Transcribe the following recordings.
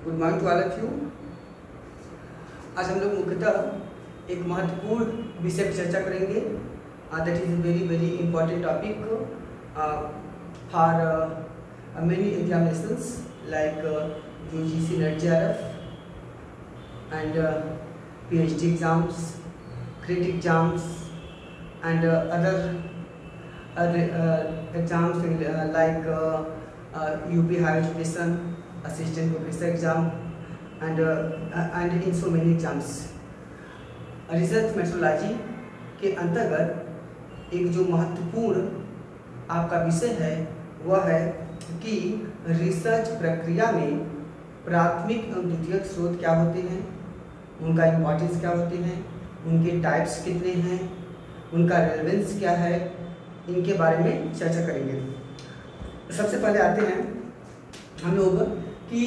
Good morning to all of you. आज हम लोग मुख्यतः एक महत्वपूर्ण विषय पर चर्चा करेंगे। That is a very very important topic for many examinations like UGC NET JRF and PhD exams, CRET exams and other exams like UP Higher Education Assistant Professor exam and in so many exams। Research methodology के अंतर्गत एक जो महत्वपूर्ण आपका विषय है वह है कि रिसर्च प्रक्रिया में प्राथमिक एवं द्वितीयक स्रोत क्या होते हैं, उनका इम्पोर्टेंस क्या होते हैं, उनके टाइप्स कितने हैं, उनका रेलेवेंस क्या है, इनके बारे में चर्चा करेंगे। सबसे पहले आते हैं हम लोग कि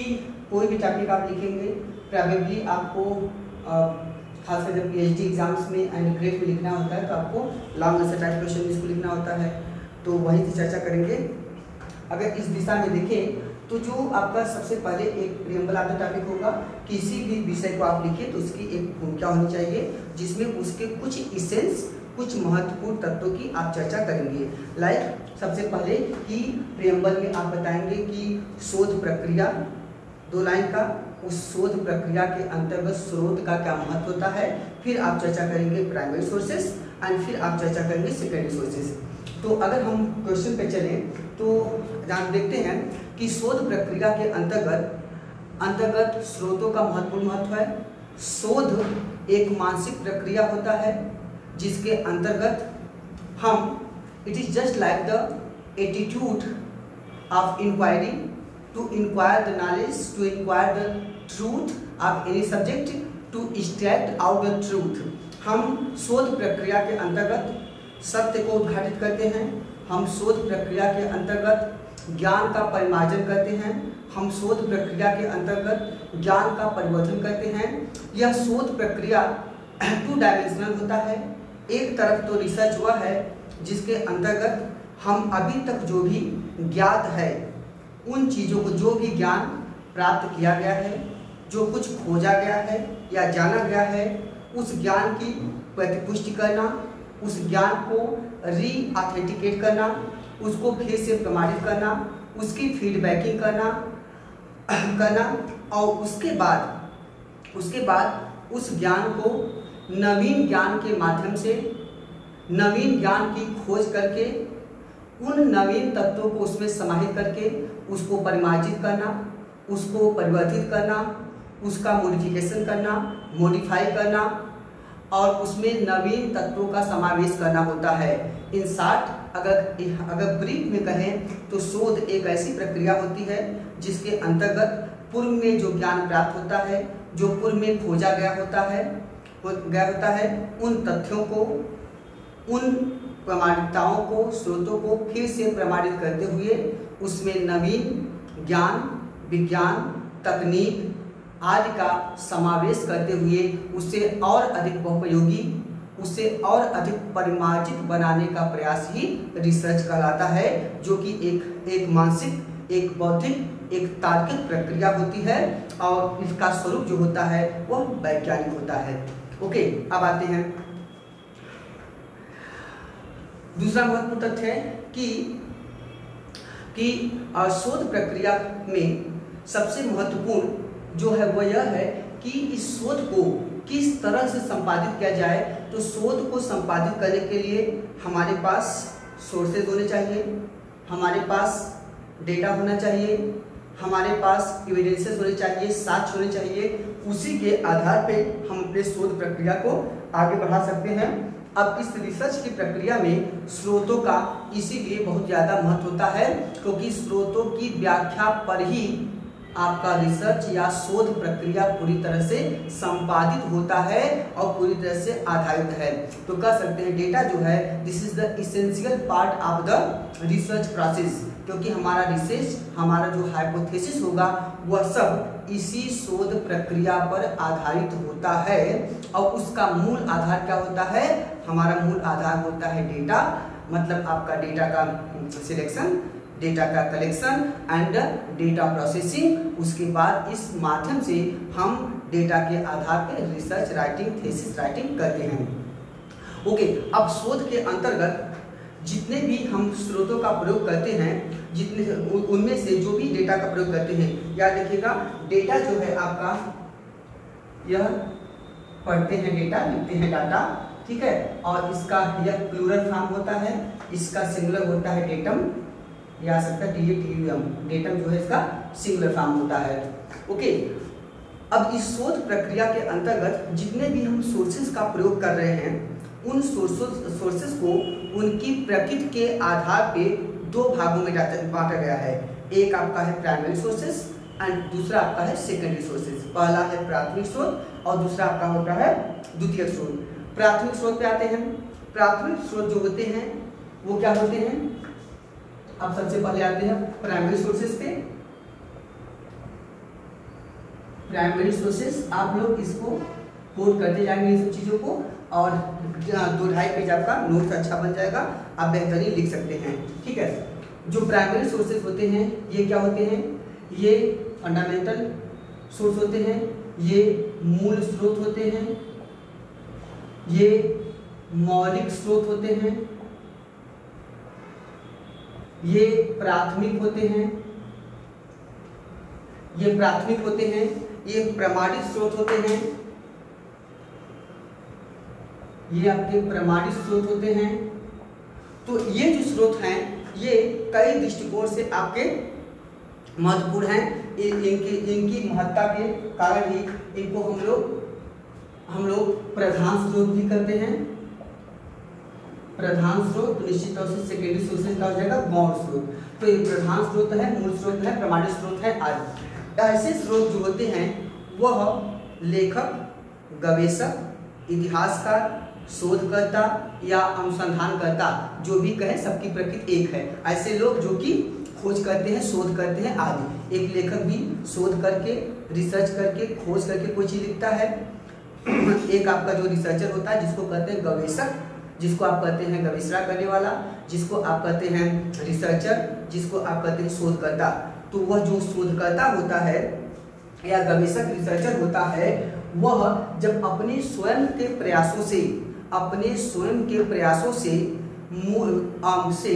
कोई भी टॉपिक आप लिखेंगे प्रोबेबली आपको खासकर जब PhD एग्जाम्स में एंड ग्रेड में लिखना होता है तो आपको लॉन्ग आंसर टाइप क्वेश्चन इसको लिखना होता है, तो वहीं से चर्चा करेंगे। अगर इस दिशा में देखें तो जो आपका सबसे पहले एक प्रियम्बल आधा टॉपिक होगा, किसी भी विषय को आप लिखें तो उसकी एक भूमिका होनी चाहिए जिसमें उसके कुछ इसेंस, कुछ महत्वपूर्ण तत्वों की आप चर्चा करेंगे। लाइक सबसे पहले कि प्रियम्बल में आप बताएंगे कि शोध प्रक्रिया 2 लाइन का, उस शोध प्रक्रिया के अंतर्गत स्रोत का क्या महत्व होता है, फिर आप चर्चा करेंगे प्राइमरी सोर्सेस एंड फिर आप चर्चा करेंगे सेकेंडरी सोर्सेस। तो अगर हम क्वेश्चन पे चलें तो जान देखते हैं कि शोध प्रक्रिया के अंतर्गत स्रोतों का महत्वपूर्ण महत्व है। शोध एक मानसिक प्रक्रिया होता है जिसके अंतर्गत हम it is just like the attitude of inquiry to inquire the knowledge, to inquire the truth of any subject, to extract out the truth। हम शोध प्रक्रिया के अंतर्गत सत्य को उद्घाटित करते हैं, हम शोध प्रक्रिया के अंतर्गत ज्ञान का परिमार्जन करते हैं, हम शोध प्रक्रिया के अंतर्गत ज्ञान का परिवर्धन करते हैं। यह शोध प्रक्रिया 2 डायमेंशनल होता है। एक तरफ तो रिसर्च वह है जिसके अंतर्गत हम अभी तक जो भी ज्ञात है उन चीज़ों को, जो भी ज्ञान प्राप्त किया गया है, जो कुछ खोजा गया है या जाना गया है, उस ज्ञान की प्रतिपुष्टि करना, उस ज्ञान को रीऑथेंटिकेट उसको फिर से प्रमाणित करना, उसकी फीडबैकिंग करना और उसके बाद उस ज्ञान को नवीन ज्ञान के माध्यम से, नवीन ज्ञान की खोज करके उन नवीन तत्वों को उसमें समाहित करके उसको परिमार्जित करना, उसको परिवर्तित करना, उसका मॉडिफिकेशन करना, मॉडिफाई करना और उसमें नवीन तत्वों का समावेश करना होता है। इन शॉर्ट अगर ब्रीफ में कहें तो शोध एक ऐसी प्रक्रिया होती है जिसके अंतर्गत पूर्व में जो ज्ञान प्राप्त होता है, जो पूर्व में खोजा गया होता है, उन तथ्यों को, उन प्रमाणिकताओं को, स्रोतों को फिर से प्रमाणित करते हुए उसमें नवीन ज्ञान, विज्ञान, तकनीक आदि का समावेश करते हुए उसे और अधिक बहुपयोगी, उसे और अधिक परिमार्जित बनाने का प्रयास ही रिसर्च कहलाता है, जो कि एक मानसिक, एक बौद्धिक, एक तार्किक प्रक्रिया होती है और इसका स्वरूप जो होता है वह वैज्ञानिक होता है। ओके, अब आते हैं दूसरा महत्वपूर्ण तथ्य है कि शोध प्रक्रिया में सबसे महत्वपूर्ण जो है वह यह है कि इस शोध को किस तरह से संपादित किया जाए। तो शोध को संपादित करने के लिए हमारे पास सोर्सेज होने चाहिए, हमारे पास डेटा होना चाहिए, हमारे पास एविडेंसेस होने चाहिए, साक्ष्य होने चाहिए। उसी के आधार पे हम अपने शोध प्रक्रिया को आगे बढ़ा सकते हैं। अब इस रिसर्च की प्रक्रिया में स्रोतों का इसीलिए बहुत ज़्यादा महत्व होता है क्योंकि स्रोतों की व्याख्या पर ही आपका रिसर्च या शोध प्रक्रिया पूरी तरह से संपादित होता है और पूरी तरह से आधारित है। तो कह सकते हैं डेटा जो है this is the essential part of the research process, क्योंकि हमारा रिसर्च, हमारा जो हाइपोथेसिस होगा वह सब इसी शोध प्रक्रिया पर आधारित होता है। और उसका मूल आधार क्या होता है? हमारा मूल आधार होता है डेटा, मतलब आपका डेटा का सिलेक्शन, डेटा का कलेक्शन एंड डेटा प्रोसेसिंग। उसके बाद इस माध्यम से हम डेटा के आधार पर रिसर्च राइटिंग, थीसिस राइटिंग करते हैं। ओके, अब शोध के अंतर्गत जितने भी हम स्रोतों का प्रयोग करते हैं, जितने उनमें से जो भी डेटा का प्रयोग करते हैं, याद रखिएगा डेटा जो है आपका, यह पढ़ते हैं डेटा, लिखते हैं डाटा, ठीक है, और इसका यह प्लूरल फॉर्म होता है, इसका सिंगुलर होता है डेटम, या आ सकता है DATUM, डेटम जो है इसका सिंगुलर फॉर्म होता है। ओके, अब इस शोध प्रक्रिया के अंतर्गत जितने भी हम सोर्सेज का प्रयोग कर रहे हैं, उन सोर्सेज को उनकी प्रकृति के आधार पे दो भागों में बांटा गया है। एक आपका है प्राइमरी सोर्सेज एंड दूसरा आपका है सेकेंडरी सोर्सेज। पहला है प्राथमिक स्रोत और दूसरा आपका होता है द्वितीयक स्रोत। प्राथमिक स्रोत पे आते हैं। प्राथमिक स्रोत जो होते हैं वो क्या होते हैं, अब सबसे पहले आते हैं प्राइमरी सोर्सेज पे। प्राइमरी सोर्सेज, आप लोग इसको कोड करते जाएंगे इन सब चीज़ों को, और 2-2.5 पेज आपका नोट्स अच्छा बन जाएगा, आप बेहतरीन लिख सकते हैं, ठीक है। जो प्राइमरी सोर्सेज होते हैं ये क्या होते हैं, ये फंडामेंटल सोर्स होते हैं, ये मूल स्रोत होते हैं, ये मौलिक स्रोत होते हैं, ये प्राथमिक होते हैं, ये प्राथमिक होते हैं, ये प्रमाणित स्रोत होते हैं, ये आपके प्रमाणित स्रोत होते हैं। तो ये जो स्रोत हैं ये कई दृष्टिकोण से आपके महत्वपूर्ण हैं। इनकी महत्ता के कारण ही इनको हम लोग प्रधान स्रोत भी करते हैं। प्रधान स्रोत निश्चित तौर से सेकेंडरी सोर्सेज का हो जाएगा गौण स्रोत। तो ये प्रधान स्रोत है, मूल स्रोत है, प्रमाणित स्रोत है आदि। ऐसे स्रोत जो होते हैं वह लेखक, गवेषक, इतिहासकार, शोधकर्ता या अनुसंधानकर्ता, जो भी कहे सबकी प्रकृति एक है। ऐसे लोग जो कि खोज करते हैं, शोध करते हैं आदि। एक लेखक भी शोध करके, रिसर्च करके, खोज करके कोई चीज लिखता है। एक आपका जो रिसर्चर होता है जिसको कहते हैं गवेषक, जिसको आप कहते हैं गवेषणा करने वाला, जिसको आप कहते हैं रिसर्चर, जिसको आप कहते हैं शोधकर्ता। तो वह जो शोधकर्ता होता है या गवेषक, रिसर्चर होता है, वह जब अपने स्वयं के प्रयासों से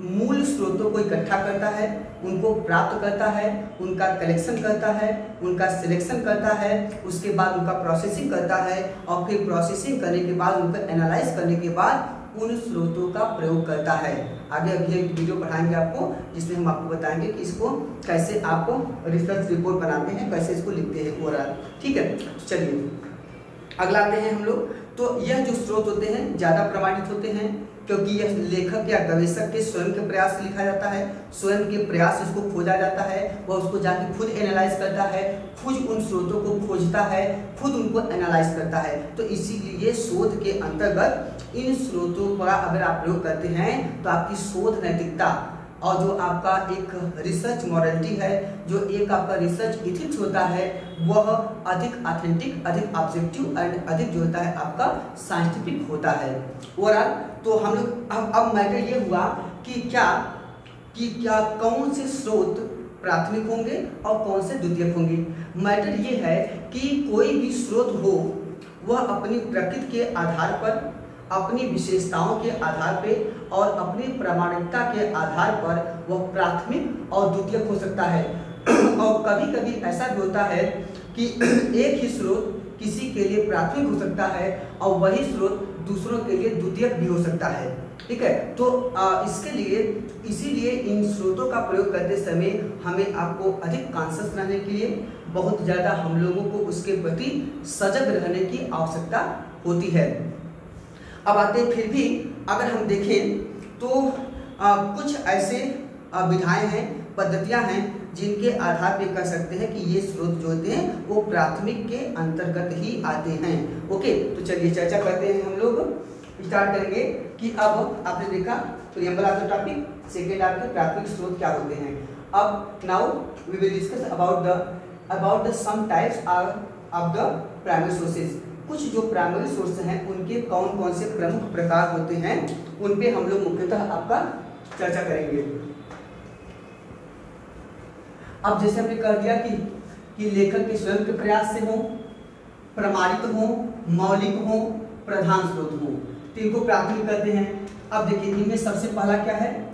मूल स्रोतों को इकट्ठा करता है, उनको प्राप्त करता है, उनका कलेक्शन करता है, उनका सिलेक्शन करता है, उसके बाद उनका प्रोसेसिंग करता है, और फिर प्रोसेसिंग करने के बाद उनको एनालाइज करने के बाद उन स्रोतों का प्रयोग करता है। आगे अभी एक वीडियो पढ़ाएंगे आपको, जिसमें हम आपको बताएंगे कि इसको कैसे आप रिसर्च रिपोर्ट बनाते हैं, कैसे इसको लिखते हैं ओवरऑल, ठीक है। चलिए अगला आते हैं हम लोग। तो यह जो स्रोत होते हैं ज़्यादा प्रमाणित होते हैं, क्योंकि यह लेखक या गवेषक के स्वयं के प्रयास से लिखा जाता है, स्वयं के प्रयास से उसको खोजा जाता है, वह उसको जाके खुद एनालाइज करता है, खुद उन स्रोतों को खोजता है, खुद उनको एनालाइज करता है। तो इसीलिए शोध के अंतर्गत इन स्रोतों का अगर आप प्रयोग करते हैं तो आपकी शोध नैतिकता और जो आपका एक रिसर्च मॉरलिटी है, जो एक आपका रिसर्च इथिक्स होता है, वह अधिक ऑथेंटिक, अधिक ऑब्जेक्टिव एंड अधिक जो होता है आपका साइंटिफिक होता है ओवरऑल। तो हम लोग अब मैटर ये हुआ कि क्या कौन से स्रोत प्राथमिक होंगे और कौन से द्वितीयक होंगे। मैटर ये है कि कोई भी स्रोत हो वह अपनी प्रकृति के आधार पर, अपनी विशेषताओं के आधार पे और अपनी प्रामाणिकता के आधार पर वह प्राथमिक और द्वितीयक हो सकता है। और कभी कभी ऐसा भी होता है कि एक ही स्रोत किसी के लिए प्राथमिक हो सकता है और वही स्रोत दूसरों के लिए द्वितीयक भी हो सकता है, ठीक है। तो इसीलिए इन स्रोतों का प्रयोग करते समय हमें आपको अधिक कॉन्शियस रहने के लिए बहुत ज़्यादा हम लोगों को उसके प्रति सजग रहने की आवश्यकता होती है। अब आते हैं, फिर भी अगर हम देखें तो कुछ ऐसे विधाएं हैं, पद्धतियां हैं जिनके आधार पे कह सकते हैं कि ये स्रोत जो होते हैं वो प्राथमिक के अंतर्गत ही आते हैं। ओके, तो चलिए चर्चा करते हैं। हम लोग स्टार्ट करेंगे कि अब आपने देखा preamble of the topic, second आपके प्राथमिक स्रोत क्या होते हैं। अब now we will discuss about the some types of the primary sources. कुछ जो प्राइमरी सोर्स हैं उनके कौन कौन से प्रमुख प्रकार होते हैं, उन पे हम लोग मुख्यतः आपका चर्चा करेंगे। अब जैसे हमने कह दिया कि लेखक के स्वयं के प्रयास से हो, प्रमाणित हो, मौलिक हो, प्रधान स्रोत हो, तो इनको प्राथमिक कहते हैं। अब देखिए इनमें सबसे पहला क्या है,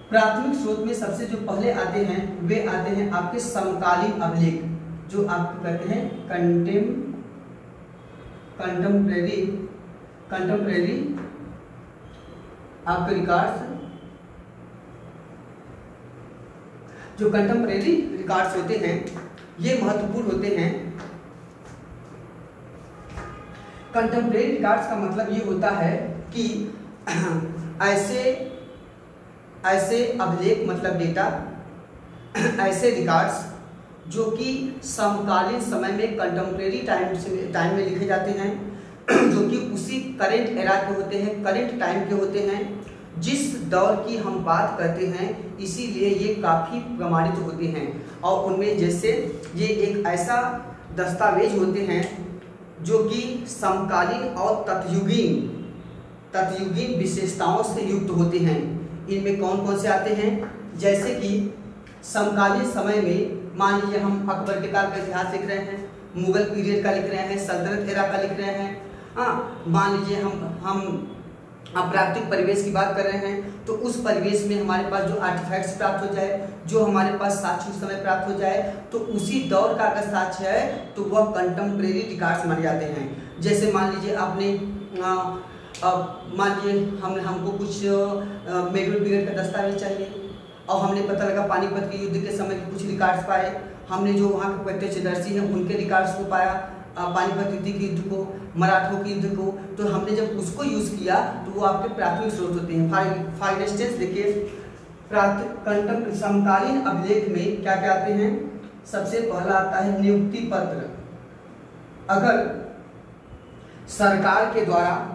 प्राथमिक स्रोत में सबसे जो पहले आते हैं वे आते हैं आपके समकालीन अभिलेख, जो आपको कहते हैं कंटेम्परेरी आपके रिकॉर्ड्स। जो कंटेम्परेरी रिकॉर्ड्स होते हैं ये महत्वपूर्ण होते हैं। कंटेम्परेरी रिकॉर्ड्स का मतलब ये होता है कि ऐसे अभिलेख मतलब डेटा, ऐसे रिकॉर्ड्स जो कि समकालीन समय में कंटेम्परेरी टाइम में लिखे जाते हैं, जो कि उसी करेंट एरा के होते हैं, करेंट टाइम के होते हैं, जिस दौर की हम बात करते हैं, इसीलिए ये काफ़ी प्रमाणित होते हैं। और उनमें जैसे ये एक ऐसा दस्तावेज होते हैं जो कि समकालीन और तत्युगीन विशेषताओं से युक्त होते हैं। इनमें कौन कौन से आते हैं, जैसे कि समकालीन समय में मान लीजिए हम अकबर के काल का इतिहास लिख रहे हैं, मुगल पीरियड का लिख रहे हैं, सल्तनत एरा का लिख रहे हैं। हाँ, मान लीजिए हम प्राकृतिक परिवेश की बात कर रहे हैं, तो उस परिवेश में हमारे पास जो आर्टिफैक्ट्स प्राप्त हो जाए, जो हमारे पास साक्ष्य उस समय प्राप्त हो जाए, तो उसी दौर का अगर साक्ष्य है तो वह कंटेम्परेरी रिकॉर्ड्स माने जाते हैं। जैसे मान लीजिए आपने मान लीजिए हमको कुछ मेडल पीरियड का दस्तावेज चाहिए और हमने पता लगा पानीपत के युद्ध के समय के कुछ रिकॉर्ड्स पाए, हमने जो वहाँ के प्रत्यक्षदर्शी हैं उनके रिकॉर्ड्स को पाया, पानीपत युद्ध के युद्ध को, मराठों के युद्ध को, तो हमने जब उसको यूज़ किया तो वो आपके प्राथमिक स्रोत होते हैं। फॉर इंस्टेंस देखिए, समकालीन अभिलेख में क्या क्या आते हैं, सबसे पहला आता है नियुक्ति पत्र। अगर सरकार के द्वारा,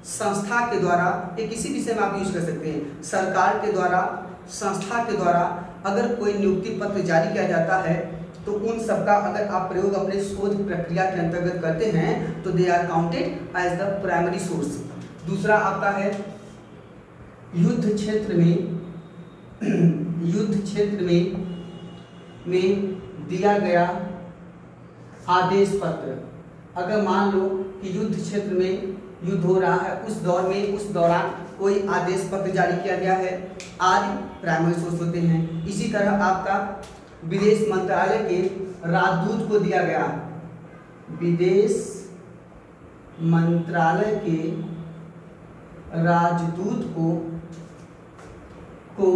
संस्था के द्वारा, ये किसी विषय में आप यूज कर सकते हैं, सरकार के द्वारा, संस्था के द्वारा अगर कोई नियुक्ति पत्र जारी किया जाता है तो उन सबका अगर आप प्रयोग अपने शोध प्रक्रिया के अंतर्गत करते हैं तो they are counted as the primary source. दूसरा आपका है युद्ध क्षेत्र में दिया गया आदेश पत्र। अगर मान लो कि युद्ध क्षेत्र में युद्ध हो रहा है, उस दौर में, उस दौरान कोई आदेश पत्र जारी किया गया है, आदि प्राइमरी सोर्स होते हैं। इसी तरह आपका विदेश मंत्रालय के राजदूत को दिया गया, विदेश मंत्रालय के राजदूत को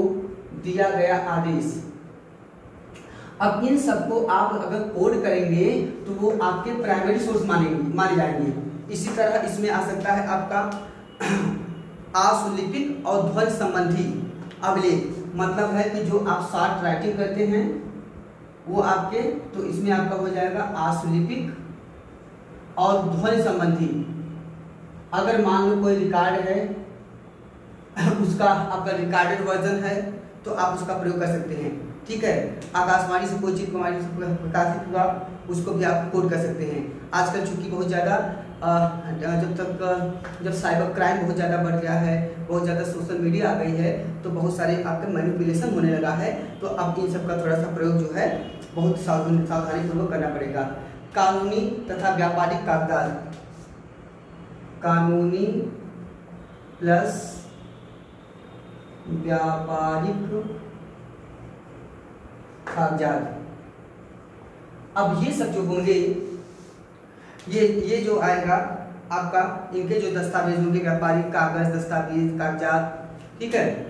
दिया गया आदेश। अब इन सबको आप अगर कोड करेंगे तो वो आपके प्राइमरी सोर्स माने जाएंगे। इसी तरह इसमें आ सकता है आपका आशुलिपिक और ध्वनि संबंधी अभिलेख, मतलब है कि जो आप शॉर्ट राइटिंग करते हैं वो आपके, तो इसमें आपका हो जाएगा आशुलिपिक और ध्वनि संबंधी। अगर मान लो कोई रिकॉर्ड है, उसका आपका रिकॉर्डेड वर्जन है तो आप उसका प्रयोग कर सकते हैं। ठीक है, आकाशवाणी से कोई चीज प्रकाशित हुआ उसको भी आप कोड कर सकते हैं। आजकल चूंकि बहुत ज़्यादा जब साइबर क्राइम बहुत ज़्यादा बढ़ गया है, बहुत ज़्यादा सोशल मीडिया आ गई है, तो बहुत सारे आपके मैनिपुलेशन होने लगा है, तो अब इन सब का थोड़ा सा प्रयोग जो है बहुत सावधानी पूर्वक करना पड़ेगा। कानूनी तथा व्यापारिक कागजात, कानूनी प्लस व्यापारिक कागजात। अब ये सब जो होंगे, ये जो आएगा आपका, इनके जो दस्तावेज होंगे, व्यापारिक कागज, दस्तावेज, कागजात, ठीक है।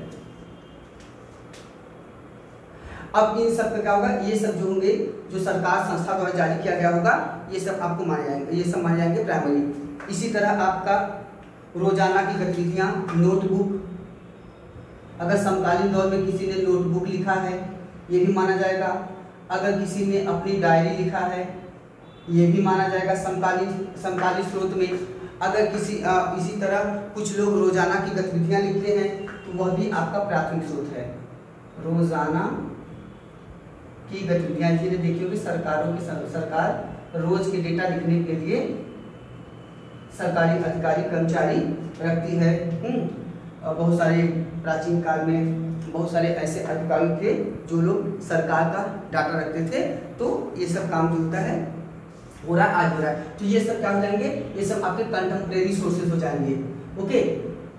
अब इन सब का क्या होगा, ये सब जो होंगे जो सरकार संस्था द्वारा जारी किया गया होगा, ये सब आपको माने जाएंगे, ये सब माने जाएंगे प्राइमरी। इसी तरह आपका रोजाना की गतिविधियां, नोटबुक, अगर समकालीन दौर में किसी ने नोटबुक लिखा है ये भी माना जाएगा। अगर किसी ने अपनी डायरी लिखा है ये भी माना जाएगा समकालीन स्रोत में। अगर इसी तरह कुछ लोग रोजाना की गतिविधियां लिखते हैं तो वह भी आपका प्राथमिक स्रोत है। रोजाना की गतिविधियां, इसलिए देखिए कि सरकार रोज के डेटा लिखने के लिए सरकारी अधिकारी कर्मचारी रखती है। बहुत सारे प्राचीन काल में बहुत सारे ऐसे अधिकारी थे जो लोग सरकार का डाटा रखते थे। तो ये सब काम जो होता है हो रहा है, आज हो रहा है। तो ये सब क्या हो जाएंगे, ये सब आपके कंटेम्प्रेरी सोर्सेज हो जाएंगे। ओके,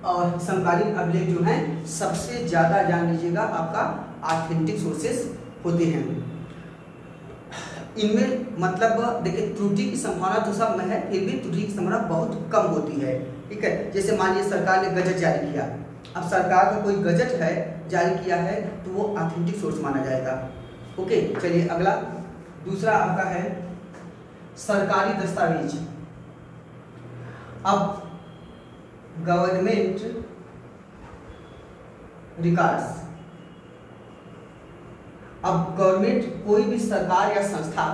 और समकालीन अभिलेख जो हैं सबसे ज़्यादा जान लीजिएगा आपका ऑथेंटिक सोर्सेज होते हैं। इनमें मतलब देखिए त्रुटि की संभावना तो सब में है, फिर भी त्रुटि की संभावना बहुत कम होती है। ठीक है, जैसे मान लीजिए सरकार ने गजट जारी किया, अब सरकार का कोई गजट है जारी किया है तो वो ऑथेंटिक सोर्स माना जाएगा। ओके, चलिए अगला दूसरा आपका है सरकारी दस्तावेज। अब गवर्नमेंट रिकॉर्ड्स, अब गवर्नमेंट कोई भी सरकार या संस्था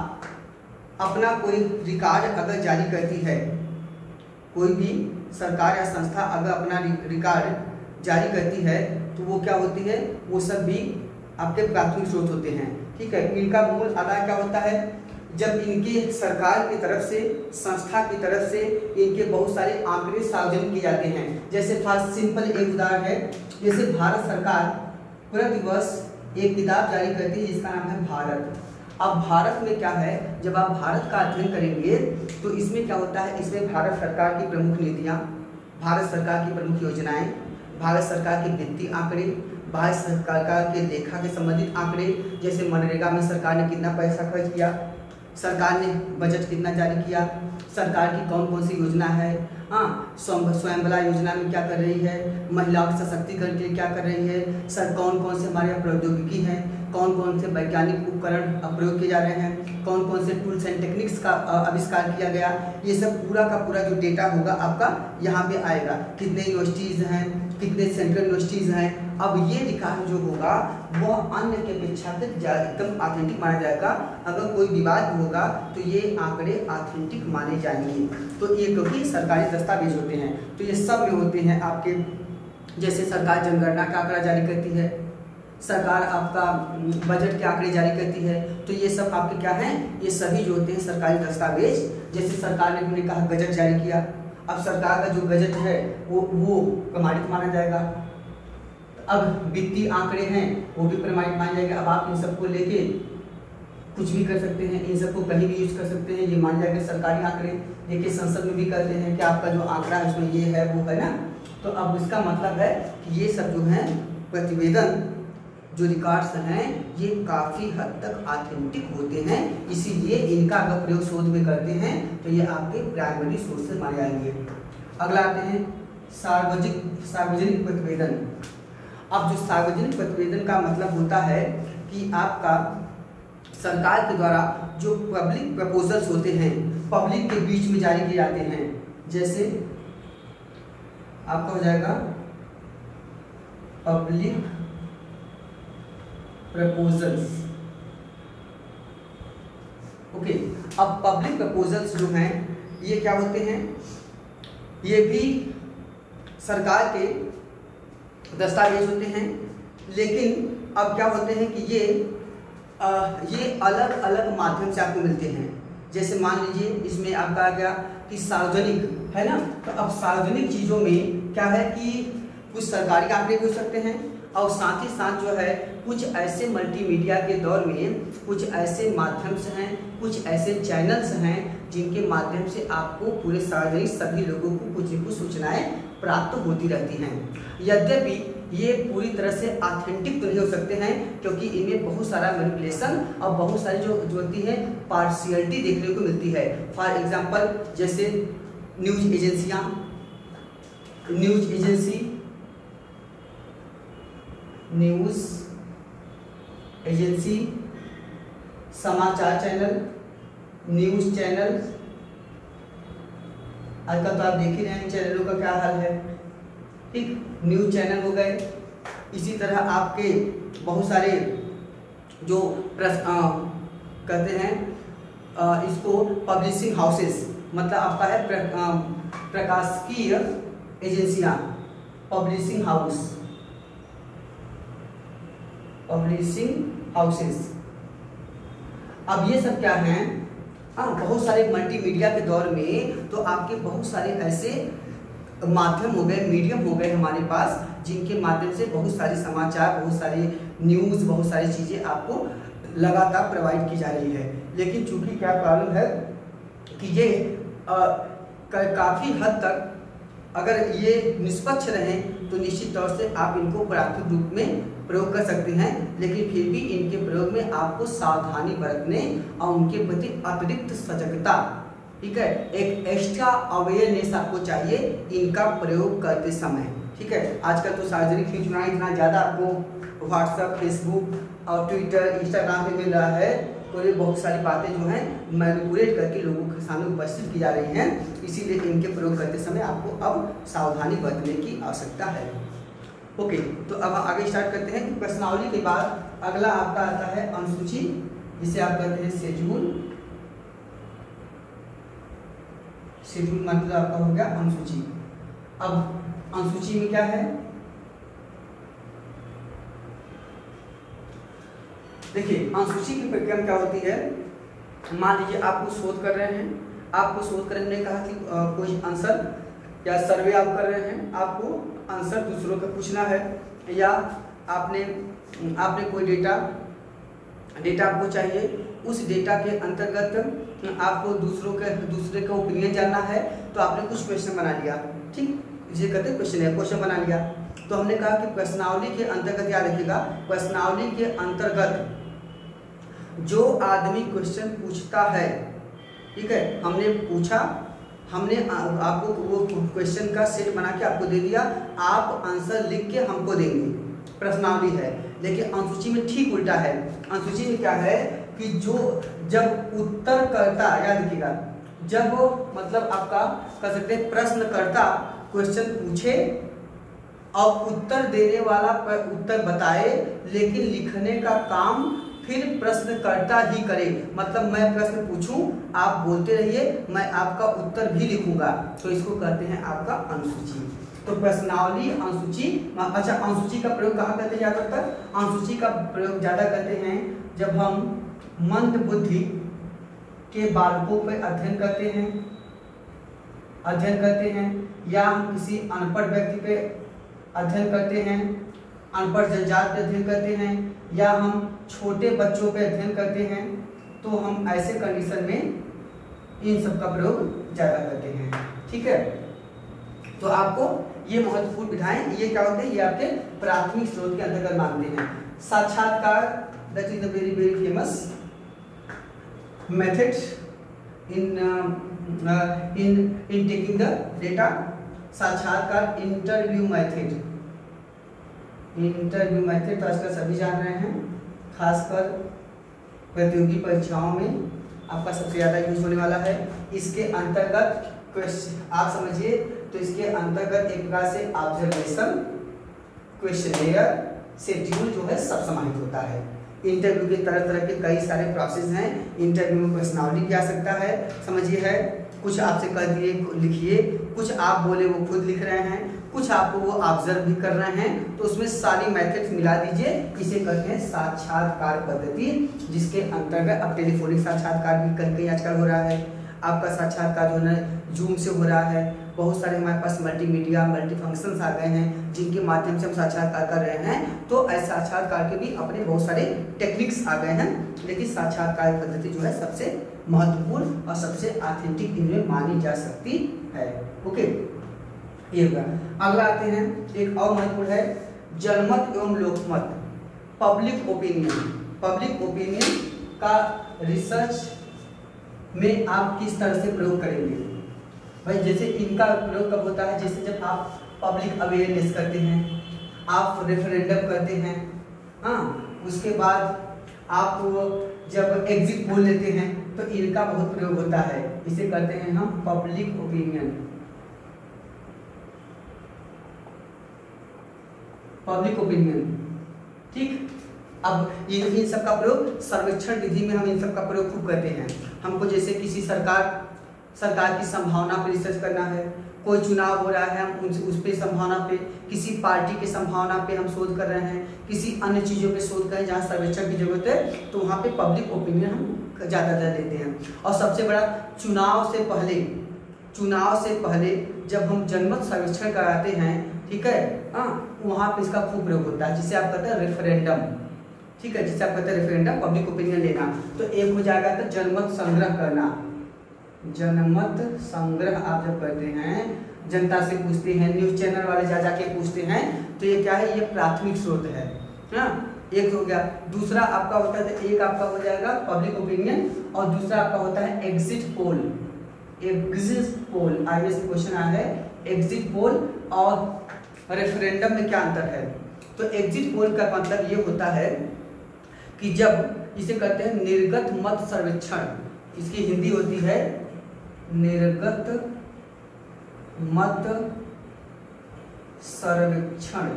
अपना कोई रिकॉर्ड अगर जारी करती है, कोई भी सरकार या संस्था अगर अपना रिकॉर्ड जारी करती है तो वो क्या होती है, वो सब भी आपके प्राथमिक स्रोत होते हैं। ठीक है, इनका मूल आधार क्या होता है, जब इनके सरकार की तरफ से, संस्था की तरफ से इनके बहुत सारे आंकड़े सार्वजनिक किए जाते हैं। जैसे फर्स्ट सिंपल एक उदाहरण है, जैसे भारत सरकार प्रतिवर्ष एक किताब जारी करती है जिसका नाम है भारत। अब भारत में क्या है, जब आप भारत का अध्ययन करेंगे तो इसमें क्या होता है, इसमें भारत सरकार की प्रमुख नीतियाँ, भारत सरकार की प्रमुख योजनाएं, भारत सरकार के वित्तीय आंकड़े, भारत सरकार के लेखा के संबंधित आंकड़े, जैसे मनरेगा में सरकार ने कितना पैसा खर्च किया, सरकार ने बजट कितना जारी किया, सरकार की कौन कौन सी योजना है, हाँ स्वयंबला योजना में क्या कर रही है, महिलाओं के सशक्तिकरण के लिए क्या कर रही है, सर कौन कौन से हमारे यहाँ प्रौद्योगिकी हैं, कौन कौन से वैज्ञानिक उपकरण प्रयोग किए जा रहे हैं, कौन कौन से टूल्स एंड टेक्निक्स का आविष्कार किया गया, ये सब पूरा का पूरा जो डेटा होगा आपका यहाँ पे आएगा। कितने यूनिवर्सिटीज़ हैं, कितने सेंट्रल यूनिवर्सिटीज़ हैं। अब ये रिकॉर्ड जो होगा वह अन्य के अपेक्षाकृत एकदम ऑथेंटिक माना जाएगा। अगर कोई विवाद होगा तो ये आंकड़े ऑथेंटिक माने जाएंगे। तो ये क्योंकि सरकारी दस्तावेज होते हैं, तो ये सब में होते हैं आपके, जैसे सरकार जनगणना का आंकड़ा जारी करती है, सरकार आपका बजट के आंकड़े जारी करती है, तो ये सब आपके क्या हैं, ये सभी जो होते हैं सरकारी दस्तावेज। जैसे सरकार ने हमने कहा गजट जारी किया, अब सरकार का जो गजट है वो प्रमाणित माना जाएगा। अब वित्तीय आंकड़े हैं वो भी प्रमाणित माने जाएंगे। अब आप इन सबको लेके कुछ भी कर सकते हैं, इन सबको कहीं भी यूज कर सकते हैं, ये मान जाएंगे सरकारी आंकड़े। देखिए संसद में भी करते हैं कि आपका जो आंकड़ा है उसमें ये है वो है ना। तो अब इसका मतलब है कि ये सब जो है प्रतिवेदन, जो रिकॉर्ड्स हैं ये काफ़ी हद तक ऑथेंटिक होते हैं, इसीलिए इनका अगर प्रयोग शोध में करते हैं तो ये आपके प्राइमरी सोर्सेज माने जाएंगे। अगला आते हैं सार्वजनिक प्रतिवेदन। अब जो सार्वजनिक प्रतिवेदन का मतलब होता है कि आपका सरकार के द्वारा जो पब्लिक प्रपोजल्स होते हैं पब्लिक के बीच में जारी किए जाते हैं। जैसे आपका हो जाएगा पब्लिक प्रपोजल्स। ओके, अब पब्लिक प्रपोजल्स जो हैं ये क्या होते हैं, ये भी सरकार के दस्तावेज होते हैं, लेकिन अब क्या होते हैं कि ये अलग अलग माध्यम से आपको मिलते हैं। जैसे मान लीजिए इसमें आपका आ गया कि सार्वजनिक है ना, तो अब सार्वजनिक चीज़ों में क्या है कि कुछ सरकारी आंकड़े भी हो सकते हैं और साथ ही साथ जो है कुछ ऐसे मल्टीमीडिया के दौर में कुछ ऐसे माध्यम से हैं, कुछ ऐसे चैनल्स हैं जिनके माध्यम से आपको पूरे सार्वजनिक सभी लोगों को कुछ न कुछ सूचनाएं प्राप्त होती रहती हैं। यद्यपि ये पूरी तरह से ऑथेंटिक तो नहीं हो सकते हैं क्योंकि इनमें बहुत सारा मैनिपुलेशन और बहुत सारी जो होती है पार्शियलिटी देखने को मिलती है। फॉर एग्जांपल जैसे न्यूज एजेंसियाँ, न्यूज एजेंसी, समाचार चैनल, न्यूज़ चैनल, आजकल तो आप देख ही रहे हैं चैनलों का क्या हाल है। ठीक, न्यूज़ चैनल हो गए। इसी तरह आपके बहुत सारे जो कहते हैं इसको पब्लिशिंग हाउसेस, मतलब आपका है प्रकाशकीय एजेंसियां, पब्लिशिंग हाउसेस। अब ये सब क्या हैं, बहुत सारे मल्टीमीडिया के दौर में तो आपके बहुत सारे ऐसे माध्यम हो गए, मीडियम हो गए हमारे पास जिनके माध्यम से बहुत सारे समाचार, बहुत सारे न्यूज़, बहुत सारी चीज़ें आपको लगातार प्रोवाइड की जा रही है। लेकिन चूंकि क्या प्रॉब्लम है कि ये काफ़ी हद तक अगर ये निष्पक्ष रहें तो निश्चित तौर से आप इनको प्राथमिक रूप में प्रयोग कर सकते हैं, लेकिन फिर भी इनके प्रयोग में आपको सावधानी बरतने और उनके प्रति अतिरिक्त सजगता, ठीक है, एक एक्स्ट्रा अवेयरनेस आपको चाहिए इनका प्रयोग करते समय। ठीक है, आजकल तो सार्वजनिक सूचना इतना ज़्यादा आपको व्हाट्सएप, फेसबुक और ट्विटर, इंस्टाग्राम पे मिल रहा है, तो ये बहुत सारी बातें जो हैं मैनिपुलेट करके लोगों के सामने उपस्थित की जा रही हैं। इसीलिए इनके प्रयोग करते समय आपको अब सावधानी बरतने की आवश्यकता है। ओके, तो अब आगे स्टार्ट करते हैं। प्रश्नावली के बाद अगला आपका आता है अनुसूची, जिसे आप कहते हैं शेड्यूल। शेड्यूल मतलब आपका हो गया अनुसूची। अब अनुसूची में क्या है, देखिए अनुसूची की प्रक्रिया क्या होती है। मान लीजिए आपको शोध कर रहे हैं, आपको शोध करने ने कहा कि कोई आंसर या सर्वे आप कर रहे हैं, आपको आंसर दूसरों को पूछना है, या आपने कोई डेटा आपको चाहिए, उस डेटा के अंतर्गत आपको दूसरे का ओपिनियन जानना है, तो आपने कुछ क्वेश्चन बना लिया। ठीक, ये कहते हैं क्वेश्चन बना लिया। तो हमने कहा कि प्रश्नावली के अंतर्गत याद रखिएगा, प्रश्नावली के अंतर्गत जो आदमी क्वेश्चन पूछता है, ठीक है, हमने पूछा, हमने आपको वो क्वेश्चन का सेट बना के आपको दे दिया, आप आंसर लिख के हमको देंगे, प्रश्नावली है। लेकिन अनुसूची में ठीक उल्टा है। अनुसूची में क्या है कि जब उत्तरकर्ता, याद रखिएगा, जब मतलब आपका कह सकते हैं प्रश्नकर्ता क्वेश्चन पूछे और उत्तर देने वाला उत्तर बताए, लेकिन लिखने का काम फिर प्रश्नकर्ता ही करे। मतलब मैं प्रश्न पूछूं, आप बोलते रहिए, मैं आपका उत्तर भी लिखूंगा, तो इसको कहते हैं आपका अनुसूची। तो प्रश्नावली, अनुसूची। अच्छा, अनुसूची का प्रयोग कहाँ करते हैं ज़्यादातर? अनुसूची का प्रयोग ज़्यादा करते हैं जब हम मंद बुद्धि के बालकों पर अध्ययन करते हैं, या हम किसी अनपढ़ व्यक्ति पे अध्ययन करते हैं, अनपढ़ जनजात पे अध्ययन करते हैं, या हम छोटे बच्चों पे अध्ययन करते हैं, तो हम ऐसे कंडीशन में इन सब का प्रयोग ज़्यादा करते हैं। ठीक है, तो आपको ये महत्वपूर्ण विधाएं, ये क्या होते हैं, ये आपके प्राथमिक स्रोत के अंतर्गत मानते हैं। साक्षात्कार, that is the very very famous method in taking the data। साक्षात्कार, इंटरव्यू मेथड तो आजकल सभी जान रहे हैं, खासकर प्रतियोगी परीक्षाओं में आपका सबसे ज़्यादा यूज होने वाला है। इसके अंतर्गत क्वेश्चन आप समझिए, तो इसके अंतर्गत एक प्रकार से ऑब्जर्वेशन, क्वेश्चनेयर, शेड्यूल जो है सब समाहित होता है। इंटरव्यू के तरह तरह के कई सारे प्रोसेस हैं। इंटरव्यू में प्रश्नावली की आ सकता है, समझिए है, कुछ आपसे कह दिए लिखिए, कुछ आप बोले वो खुद लिख रहे हैं, कुछ आपको वो ऑब्जर्व भी कर रहे हैं, तो उसमें सारी मेथड्स मिला दीजिए, इसे कहते हैं साक्षात्कार पद्धति, जिसके अंतर्गत अब टेलीफोनिक साक्षात्कार भी कहीं कहीं आजकल हो रहा है, आपका साक्षात्कार जो है जूम से हो रहा है, बहुत सारे हमारे पास मल्टीमीडिया, मल्टीफंक्शंस आ गए हैं, जिनके माध्यम से हम साक्षात्कार कर रहे हैं। तो ऐसे साक्षात्कार के भी अपने बहुत सारे टेक्निक्स आ गए हैं, लेकिन साक्षात्कार पद्धति जो है सबसे महत्वपूर्ण और सबसे ऑथेंटिक इनमें मानी जा सकती है। ओके, ये होगा। अगला आते हैं, एक और महत्वपूर्ण है जनमत एवं लोकमत, पब्लिक ओपिनियन। पब्लिक ओपिनियन का रिसर्च में आप किस तरह से प्रयोग करेंगे भाई? जैसे इनका प्रयोग कब होता है? जैसे जब आप पब्लिक अवेयरनेस करते हैं, आप रेफरेंडम करते हैं, हाँ, उसके बाद आप जब एग्जिट पोल लेते हैं, तो इनका बहुत प्रयोग होता है। इसे कहते हैं हम पब्लिक ओपिनियन। पब्लिक ओपिनियन, ठीक। अब इन सब का प्रयोग सर्वेक्षण विधि में हम इन सब का प्रयोग खूब करते हैं। हमको जैसे किसी सरकार की संभावना पर रिसर्च करना है, कोई चुनाव हो रहा है, हम उस पे संभावना पे, किसी पार्टी के संभावना पे हम शोध कर रहे हैं, किसी अन्य चीज़ों पे शोध करें जहाँ सर्वेक्षण की जरूरत है, तो वहाँ पे पब्लिक ओपिनियन हम ज़्यादातर देते हैं। और सबसे बड़ा, चुनाव से पहले जब हम जनमत सर्वेक्षण कराते हैं, ठीक है, हाँ, वहाँ पे इसका खूब प्रयोग होता है, जिसे आप कहते हैं रेफरेंडम, ठीक है, जिसे आप कहते हैं रेफरेंडम, पब्लिक ओपिनियन लेना। तो एक हो जाएगा तो जनमत संग्रह करना। जनमत संग्रह आप जब करते हैं, जनता से पूछते हैं, न्यूज चैनल वाले जा जाके पूछते हैं, तो ये क्या है, ये प्राथमिक स्रोत है ना, एक हो गया। दूसरा आपका होता है, एक आपका हो जाएगा पब्लिक ओपिनियन, और दूसरा आपका होता है exit poll. Exit poll IAS में क्वेश्चन आया है, एग्जिट पोल और रेफरेंडम में क्या अंतर है। तो एग्जिट पोल का मतलब ये होता है कि जब इसे कहते हैं निर्गत मत सर्वेक्षण, इसकी हिंदी होती है निर्गत मत सर्वेक्षण,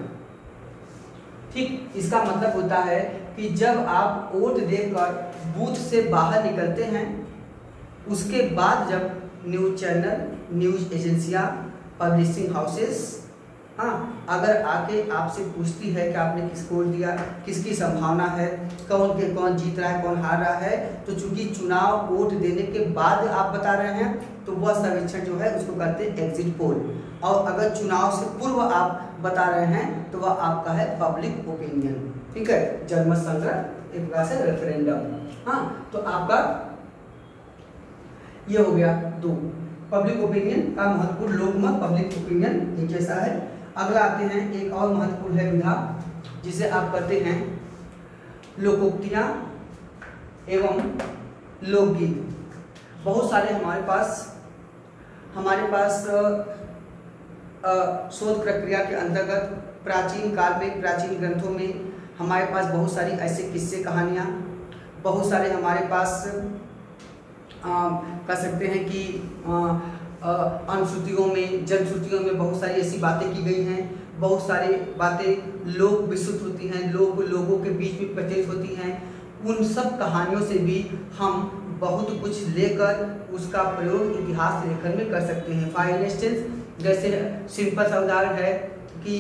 ठीक। इसका मतलब होता है कि जब आप वोट देकर बूथ से बाहर निकलते हैं, उसके बाद जब न्यूज चैनल, न्यूज एजेंसियां, पब्लिशिंग हाउसेस, हाँ, अगर आके आपसे पूछती है कि आपने किसको वोट दिया, किसकी संभावना है, कौन जीत रहा है, कौन हार रहा है, तो चूंकि चुनाव वोट देने के बाद आप बता रहे हैं, तो वह सर्वेक्षण जो है उसको कहते हैं एग्जिट पोल। और अगर चुनाव से पूर्व आप बता रहे हैं तो वह आपका है पब्लिक ओपिनियन, ठीक है, जनमत संग्रह, एक प्रकार से रेफरेंडम। हाँ, तो आपका ये हो गया दो, पब्लिक ओपिनियन का महत्वपूर्ण लोकमत, पब्लिक ओपिनियन एक जैसा है। अगला आते हैं, एक और महत्वपूर्ण है विधा, जिसे आप कहते हैं लोकोक्तियां एवं लोकगीत। बहुत सारे हमारे पास शोध प्रक्रिया के अंतर्गत प्राचीन काल में, प्राचीन ग्रंथों में हमारे पास बहुत सारी ऐसे किस्से कहानियाँ, बहुत सारे हमारे पास कह सकते हैं कि अनुश्रुतियों में, जनश्रुतियों में बहुत सारी ऐसी बातें की गई हैं, बहुत सारी बातें लोक विस्तृत होती हैं, लोगों के बीच में प्रचलित होती हैं। उन सब कहानियों से भी हम बहुत कुछ लेकर उसका प्रयोग इतिहास लेखन में कर सकते हैं। फॉर इंस्टेंस, जैसे सिंपल सा उदाहरण है कि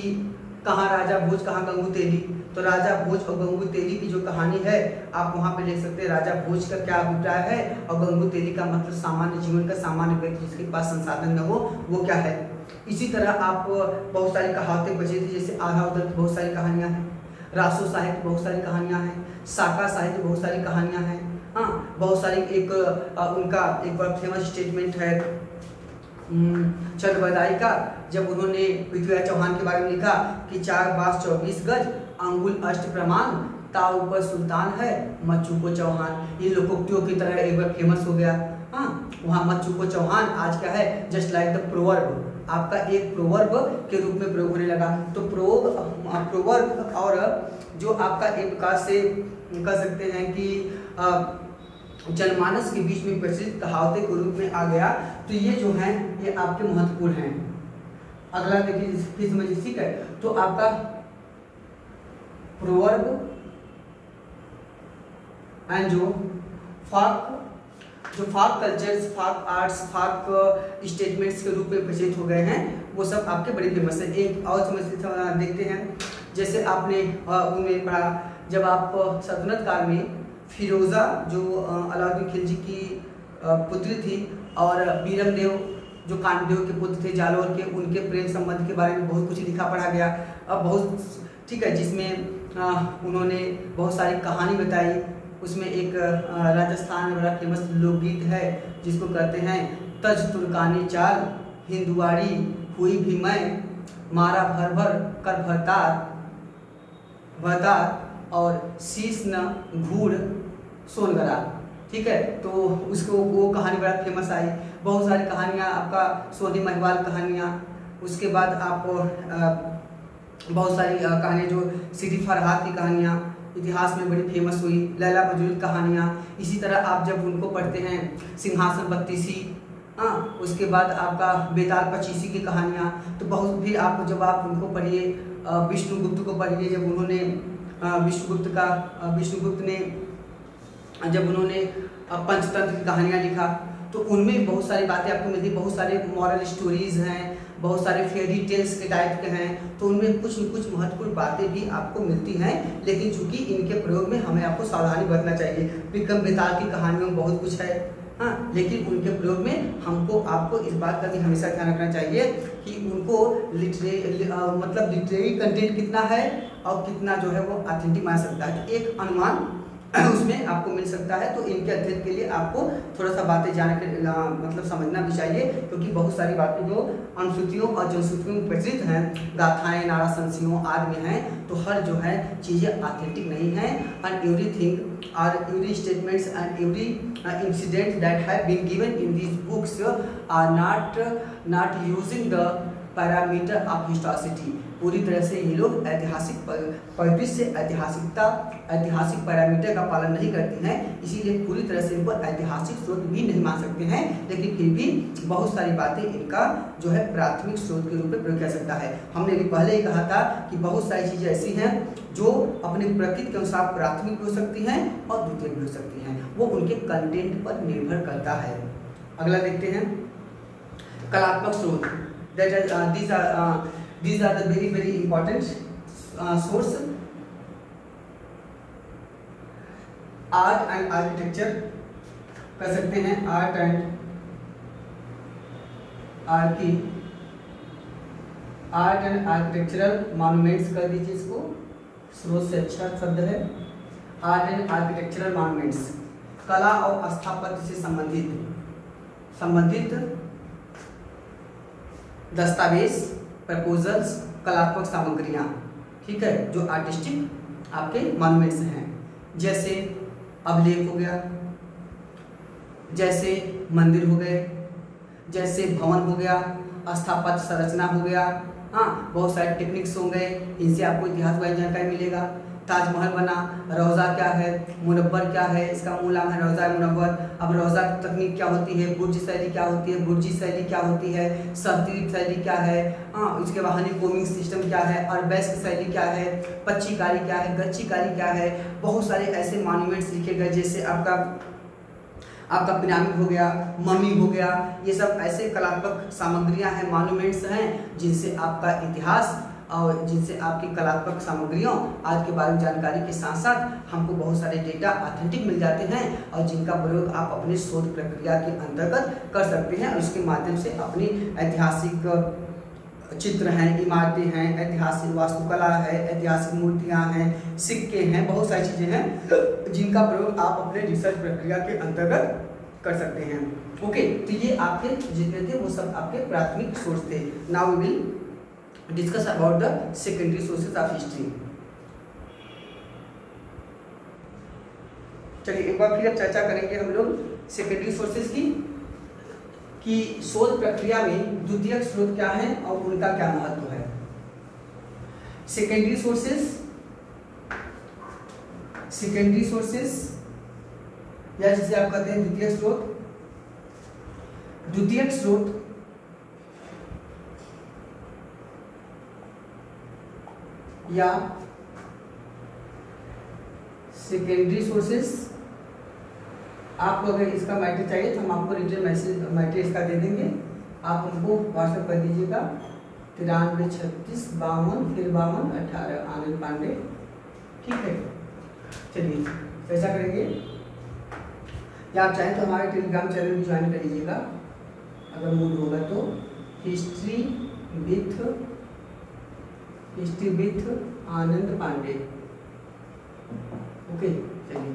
कहाँ राजा भोज कहाँ गंगू तेली, तो राजा भोज और गंगू तेली की जो कहानी है आप वहाँ पे लिख सकते हैं राजा भोज का क्या अभिप्राय है, और गंगू तेली का मतलब सामान्य जीवन का, सामान्य व्यक्ति जिसके पास संसाधन न हो वो क्या है। इसी तरह आप बहुत सारी कहावतें बची थी, जैसे आधा उधर की बहुत सारी कहानियाँ हैं, रासो साहित्य बहुत सारी कहानियाँ हैं, साका साहित्य बहुत सारी कहानियाँ हैं। हाँ, बहुत सारी, एक उनका एक बार फेमस स्टेटमेंट है चंद्रबदाई का, जब उन्होंने पृथ्वीराज चौहान के बारे में लिखा कि 4 बास 24 गज, अंगुल अष्ट प्रमाण, ताव ऊपर सुल्तान है, मत चूको चौहान। ये लोकोक्तियों की तरह एक बार फेमस हो गया। हाँ, वहाँ मत चूको चौहान आज क्या है, जस्ट लाइक द प्रोवर्ब, आपका एक प्रोवर्ब के रूप में प्रयोग होने लगा। तो प्रोवर्ब और जो आपका एक प्रकार से कह सकते हैं कि जनमानस के बीच में प्रचलित कहावतें के रूप में आ गया। तो ये जो हैं ये आपके महत्वपूर्ण हैं। अगला देखिए, फिर समझिए, ठीक है। तो आपका प्रोवर्ब एंड जो फाक कल्चर्स, फाक आर्ट्स, फाक स्टेटमेंट्स के रूप में प्रचलित हो गए हैं, वो सब आपके बड़े फेमस है। एक और समझ देखते हैं, जैसे आपने उनमें पढ़ा, जब आप सल्तनत काल में फिरोजा जो अलाउद्दीन खिलजी की पुत्री थी, और बीरम देव जो कांडदेव के पुत्र थे जालोर के, उनके प्रेम संबंध के बारे में बहुत कुछ लिखा पढ़ा गया। अब बहुत, ठीक है, जिसमें उन्होंने बहुत सारी कहानी बताई। उसमें एक राजस्थान में बड़ा फेमस लोकगीत है जिसको कहते हैं तज तुर्कानी चाल, हिंदुआड़ी हुई भी मैं, मारा भर भर कर भरतार और शीश न घूर सोनगरा। ठीक है, तो उसको वो कहानी बड़ा फेमस आई। बहुत सारी कहानियाँ आपका सोनी महिवाल कहानियाँ, उसके बाद आप बहुत सारी कहानियाँ जो सिटी फरहाद की कहानियाँ इतिहास में बड़ी फेमस हुई, लैला मजनू कहानियाँ। इसी तरह आप जब उनको पढ़ते हैं, सिंहासन बत्तीसी, हाँ, उसके बाद आपका बेताल पचीसी की कहानियाँ, तो बहुत, फिर आप जब आप उनको पढ़िए, विष्णुगुप्त को पढ़िए, जब उन्होंने विष्णुगुप्त ने जब उन्होंने पंचतंत्र की कहानियाँ लिखा, तो उनमें बहुत सारी बातें आपको मिलती, बहुत सारे मॉरल स्टोरीज हैं, बहुत सारे फेरी टेल्स के टाइप के हैं, तो उनमें कुछ न कुछ महत्वपूर्ण बातें भी आपको मिलती हैं। लेकिन चूंकि इनके प्रयोग में हमें आपको सावधानी बरतना चाहिए। विक्रम बेताल की कहानियों में बहुत कुछ है, हाँ, लेकिन उनके प्रयोग में हमको आपको इस बात का भी हमेशा ध्यान रखना चाहिए कि उनको लिटरेरी कंटेंट कितना है और कितना जो है वो ऑथेंटिक मान सकता है, तो एक अनुमान उसमें आपको मिल सकता है। तो इनके अध्ययन के लिए आपको थोड़ा सा बातें मतलब समझना भी चाहिए, क्योंकि बहुत सारी बातें जो अनुसूचियों और जनसूचियों में प्रचलित हैं, गाथाएं, नारा संशियों आदि में हैं, तो हर जो है चीज़ें ऑथेंटिक नहीं हैं। एंड एवरीथिंग और every statements and every incident that have been given in these books are not using the parameter of historicity. पूरी तरह से ये लोग ऐतिहासिक परिदृश्य ऐतिहासिक पैरामीटर का पालन नहीं करती हैं, इसीलिए पूरी तरह से इनको ऐतिहासिक स्रोत भी नहीं मान सकते हैं। लेकिन फिर भी बहुत सारी बातें इनका जो है प्राथमिक स्रोत के रूप में प्रयोग किया सकता है। हमने भी पहले ही कहा था कि बहुत सारी चीज़ें ऐसी हैं जो अपने प्रकृति के अनुसार प्राथमिक भी हो सकती हैं और द्वितीयक भी हो सकती हैं, वो उनके कंटेंट पर निर्भर करता है। अगला देखते हैं कलात्मक स्रोत। These are the very important source. Art and architecture कर सकते हैं, आर्ट एंड आर्किटेक्चरल मॉन्यूमेंट्स कर दीजिए इसको, स्रोत से अच्छा शब्द है। आर्ट एंड आर्किटेक्चरल मॉन्यूमेंट्स कला और स्थापत्य से संबंधित दस्तावेज, प्रपोजल्स, कलात्मक सामग्रियाँ, ठीक है, जो आर्टिस्टिक आपके मॉन्यूमेंट्स हैं, जैसे अभिलेख हो गया, जैसे मंदिर हो गए, जैसे भवन हो गया, स्थापत्य संरचना हो गया, हाँ, बहुत सारे टेक्निक्स हो गए, इनसे आपको इतिहास वाली जानकारी मिलेगा। ताजमहल बना, रौज़ा क्या है, मुनव्वर क्या है, इसका मूल नाम है रौज़ा मुनव्वर। अब रौज़ा की तकनीक क्या होती है, बुर्ज शैली क्या होती है, बुर्जी शैली क्या होती है, सहतीब शैली क्या है, हाँ, उसके बाद हनीकोमिंग सिस्टम क्या है, अरबेस्क शैली क्या है, पच्चीकारी क्या है, गच्चीकारी क्या है। बहुत सारे ऐसे मॉन्यूमेंट्स लिखे गए, जैसे आपका पिरामिड हो गया, मम्मी हो गया, ये सब ऐसे कलात्मक सामग्रियां हैं, मॉन्यूमेंट्स हैं, जिनसे आपका इतिहास और जिनसे आपकी कलात्मक सामग्रियों आज के बारे में जानकारी के साथ साथ हमको बहुत सारे डेटा ऑथेंटिक मिल जाते हैं, और जिनका प्रयोग आप अपने शोध प्रक्रिया के अंतर्गत कर सकते हैं, और उसके माध्यम से अपनी ऐतिहासिक चित्र हैं, इमारतें हैं, ऐतिहासिक वास्तुकला है, ऐतिहासिक मूर्तियां हैं, सिक्के हैं, बहुत सारी चीज़ें हैं जिनका प्रयोग आप अपने रिसर्च प्रक्रिया के अंतर्गत कर सकते हैं। ओके, तो ये आपके जितने थे वो सब आपके प्राथमिक सोर्स थे। Now we will discuss about the secondary sources of history. चलिए एक बार फिर अब चर्चा करेंगे हम लोग सेकेंडरी सोर्सेज की, कि शोध प्रक्रिया में द्वितीयक स्रोत क्या है और उनका क्या महत्व है। सेकेंडरी सोर्सेज या जिसे आप कहते हैं द्वितीयक स्रोत। द्वितीयक स्रोत या सेकेंडरी सोर्सेस, आपको अगर इसका मैटर चाहिए तो हम आपको रिटर्न मैटर इसका दे देंगे, आप हमको व्हाट्सएप कर दीजिएगा 93 36 52 फिर 52 18 आनंद पांडे, ठीक है। चलिए ऐसा करेंगे, या आप चाहें तो हमारे टेलीग्राम चैनल भी ज्वाइन कर लीजिएगा अगर मूड होगा तो, history with Anand Pandey. Okay, चलिए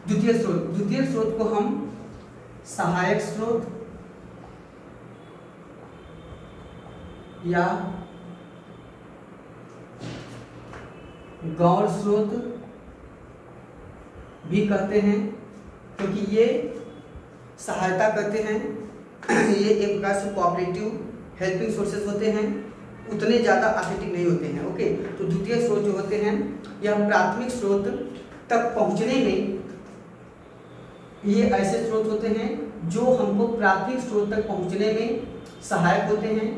द्वितीय स्रोत को हम सहायक स्रोत या गौण स्रोत भी कहते हैं, क्योंकि ये सहायता करते हैं। ये एक प्रकार से कोऑपरेटिव हेल्पिंग सोर्सेज होते हैं, उतने ज़्यादा ऑथेंटिक नहीं होते हैं। ओके, तो द्वितीय स्रोत जो होते हैं यह प्राथमिक स्रोत तक पहुंचने में, ये ऐसे स्रोत होते हैं जो हमको प्राथमिक स्रोत तक पहुंचने में सहायक होते हैं।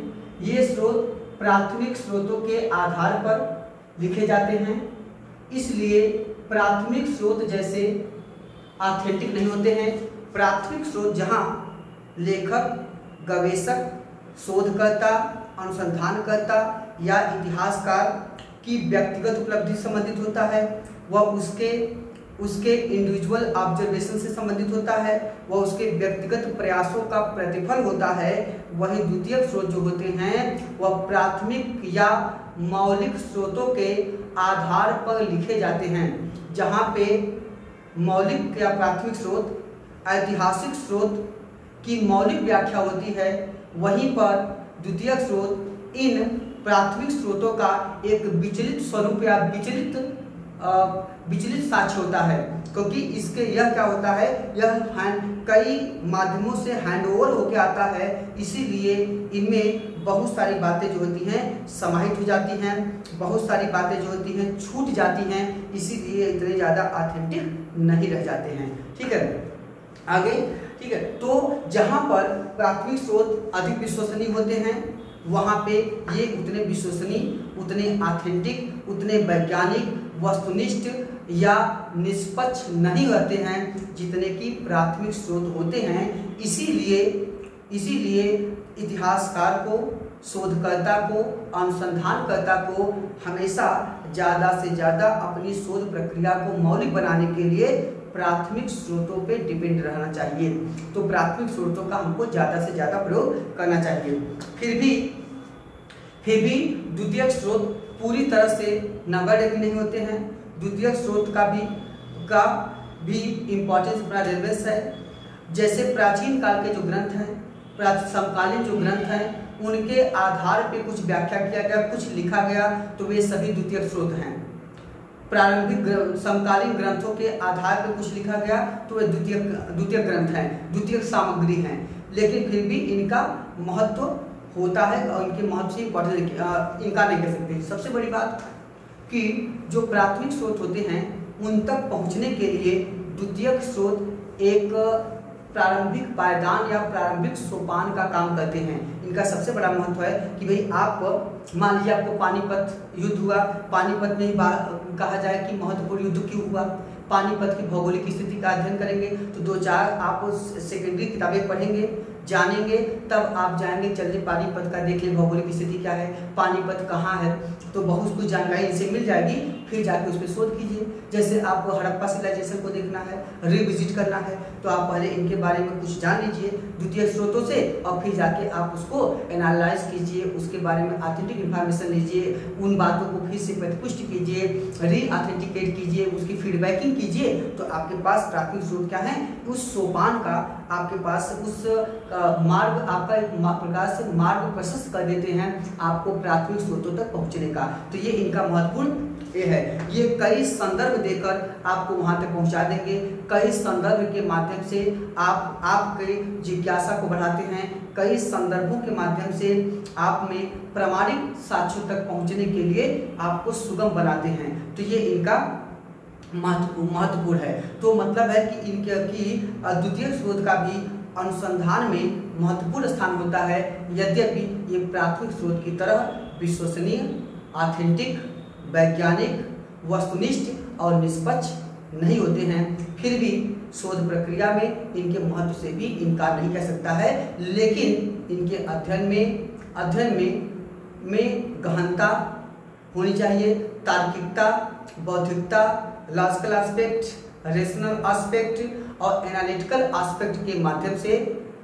ये स्रोत प्राथमिक स्रोतों के आधार पर लिखे जाते हैं, इसलिए प्राथमिक स्रोत जैसे ऑथेंटिक नहीं होते हैं। प्राथमिक स्रोत जहाँ लेखक, गवेषक, शोधकर्ता, अनुसंधानकर्ता या इतिहासकार की व्यक्तिगत उपलब्धि से संबंधित होता है, वह उसके इंडिविजुअल ऑब्जर्वेशन से संबंधित होता है, वह उसके व्यक्तिगत प्रयासों का प्रतिफल होता है। वही द्वितीयक स्रोत जो होते हैं वह प्राथमिक या मौलिक स्रोतों के आधार पर लिखे जाते हैं। जहाँ पे मौलिक या प्राथमिक स्रोत ऐतिहासिक स्रोत की मौलिक व्याख्या होती है, वहीं पर द्वितीयक स्रोत इन प्राथमिक स्रोतों का एक विचलित स्वरूप या विचलित साक्ष्य होता है, क्योंकि इसके यह क्या होता है, यह कई माध्यमों से हैंडओवर होकर आता है, इसीलिए इनमें बहुत सारी बातें जो होती हैं समाहित हो जाती हैं, बहुत सारी बातें जो होती हैं छूट जाती हैं, इसीलिए इतने ज़्यादा ऑथेंटिक नहीं रह जाते हैं। ठीक है, आगे। ठीक है, तो जहाँ पर प्राथमिक स्रोत अधिक विश्वसनीय होते हैं, वहाँ पे ये उतने विश्वसनीय, उतने ऑथेंटिक, उतने वैज्ञानिक, वस्तुनिष्ठ या निष्पक्ष नहीं होते हैं जितने कि प्राथमिक स्रोत होते हैं। इसीलिए इतिहासकार को, शोधकर्ता को, अनुसंधानकर्ता को हमेशा ज़्यादा से ज़्यादा अपनी शोध प्रक्रिया को मौलिक बनाने के लिए प्राथमिक स्रोतों पे डिपेंड रहना चाहिए। तो प्राथमिक स्रोतों का हमको ज़्यादा से ज़्यादा प्रयोग करना चाहिए। फिर भी द्वितीयक स्रोत पूरी तरह से नंबर भी नहीं होते हैं। द्वितीयक स्रोत का भी इम्पोर्टेंस, अपना रेलेवेंस है। जैसे प्राचीन काल के जो ग्रंथ हैं, समकालीन जो ग्रंथ हैं, उनके आधार पे कुछ व्याख्या किया गया, कुछ लिखा गया, तो वे सभी द्वितीयक स्रोत हैं। प्रारंभिक समकालीन ग्रंथों के आधार पर कुछ लिखा गया तो वे द्वितीयक ग्रंथ हैं, द्वितीयक सामग्री हैं, लेकिन फिर भी इनका महत्व होता है और इनके महत्व से इम्पोर्टेंस इनका नहीं कह सकते। सबसे बड़ी बात कि जो प्राथमिक स्रोत होते हैं उन तक पहुंचने के लिए द्वितीयक स्रोत एक प्रारंभिक पायदान या प्रारंभिक सोपान का काम करते हैं। इनका सबसे बड़ा महत्व है कि भाई आप मान लीजिए आपको पानीपत युद्ध हुआ, पानीपत में ही कहा जाए कि महत्वपूर्ण युद्ध क्यों हुआ, पानीपत की भौगोलिक स्थिति का अध्ययन करेंगे तो 2-4 आप सेकेंडरी किताबें पढ़ेंगे, जानेंगे, तब आप जाएंगे चलिए पानीपत का देख ले भौगोलिक स्थिति क्या है, पानीपत कहाँ है, तो बहुत कुछ जानकारी इनसे मिल जाएगी। फिर जाके उस पर शोध कीजिए। जैसे आपको हड़प्पा सिविलाइजेशन को देखना है, रिविजिट करना है, तो आप पहले इनके बारे में कुछ जान लीजिए द्वितीय स्रोतों से, और फिर जाके आप उसको एनालाइज कीजिए, उसके बारे में ऑथेंटिक इन्फॉर्मेशन लीजिए, उन बातों को फिर से प्रतिपुष्ट कीजिए, री ऑथेंटिकेट कीजिए, उसकी फीडबैकिंग कीजिए, तो आपके पास प्राथमिक स्रोत क्या है, उस सोपान का आपके पास उस मार्ग आपका एक प्रकार से मार्ग प्रशस्त कर देते हैं आपको प्राथमिक स्रोतों तक पहुंचने का। तो ये इनका महत्वपूर्ण ये है, ये कई संदर्भ देकर आपको वहां तक पहुंचा देंगे, कई संदर्भ के माध्यम से आपके जिज्ञासा को बढ़ाते हैं, कई संदर्भों के माध्यम से आप में प्रामाणिक साक्ष्यों तक पहुंचने के लिए आपको सुगम बनाते हैं। तो ये इनका महत्वपूर्ण है। तो मतलब है कि द्वितीय स्रोत का भी अनुसंधान में महत्वपूर्ण स्थान होता है, यद्यपि ये प्राथमिक स्रोत की तरह विश्वसनीय, ऑथेंटिक, वैज्ञानिक, वस्तुनिष्ठ और निष्पक्ष नहीं होते हैं। फिर भी शोध प्रक्रिया में इनके महत्व से भी इनकार नहीं कर सकता है, लेकिन इनके अध्ययन में गहनता होनी चाहिए, तार्किकता, बौद्धिकता, लॉजिकल एस्पेक्ट, रेशनल एस्पेक्ट और एनालिटिकल एस्पेक्ट के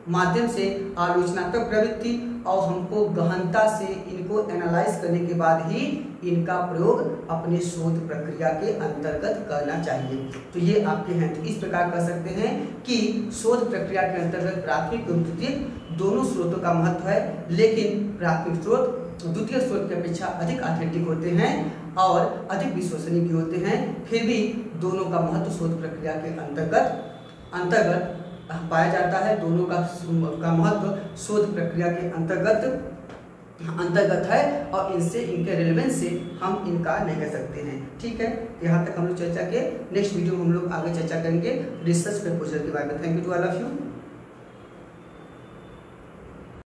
माध्यम से आलोचनात्मक प्रवृत्ति और हमको गहनता से इनको एनालाइज करने के बाद ही इनका प्रयोग अपने शोध प्रक्रिया के अंतर्गत करना चाहिए। तो ये आपके हैं, तो इस प्रकार कर सकते हैं कि शोध प्रक्रिया के अंतर्गत प्राथमिक और द्वितीयक दोनों स्रोतों का महत्व है, लेकिन प्राथमिक स्रोत द्वितीय स्रोत की अपेक्षा अधिक ऑथेंटिक होते हैं और अधिक विश्वसनीय भी होते हैं। फिर भी दोनों का महत्व शोध प्रक्रिया के अंतर्गत पाया जाता है। दोनों का महत्व शोध प्रक्रिया के अंतर्गत है और इनसे इनके रिलेवेंस से हम इनकार नहीं कर सकते हैं। ठीक है, यहाँ तक हम लोग चर्चा के। नेक्स्ट वीडियो में हम लोग आगे चर्चा करेंगे रिसर्च प्रपोजल के बारे में। Thank you to all of you.